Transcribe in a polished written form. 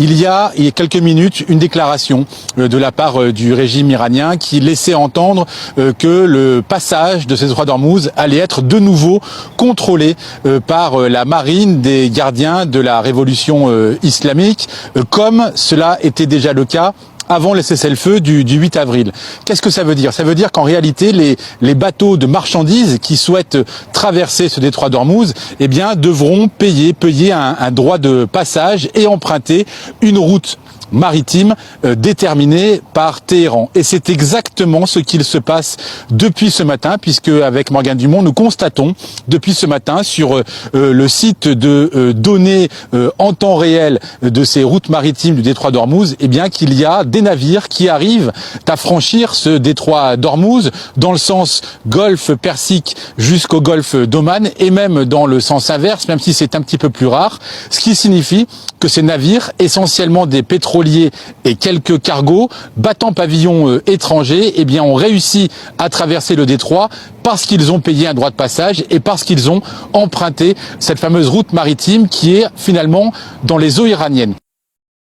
il y a quelques minutes une déclaration de la part du régime iranien qui laissait entendre que le passage de ces détroits d'Ormuz allait être de nouveau contrôlé par la marine des gardiens de la révolution islamique, comme cela était déjà le cas avant le cessez-le-feu du 8 avril. Qu'est-ce que ça veut dire? Ça veut dire qu'en réalité, les bateaux de marchandises qui souhaitent traverser ce détroit d'Ormuz, eh bien, devront payer un droit de passage et emprunter une route maritime déterminée par Téhéran. Et c'est exactement ce qu'il se passe depuis ce matin, puisque avec Morgane Dumont, nous constatons depuis ce matin sur le site de données en temps réel de ces routes maritimes du détroit d'Ormuz, eh bien qu'il y a des navires qui arrivent à franchir ce détroit d'Ormuz dans le sens golfe Persique jusqu'au golfe d'Oman et même dans le sens inverse, même si c'est un petit peu plus rare, ce qui signifie que ces navires, essentiellement des pétroliers et quelques cargos battant pavillon étranger, eh bien, ont réussi à traverser le détroit parce qu'ils ont payé un droit de passage et parce qu'ils ont emprunté cette fameuse route maritime qui est finalement dans les eaux iraniennes.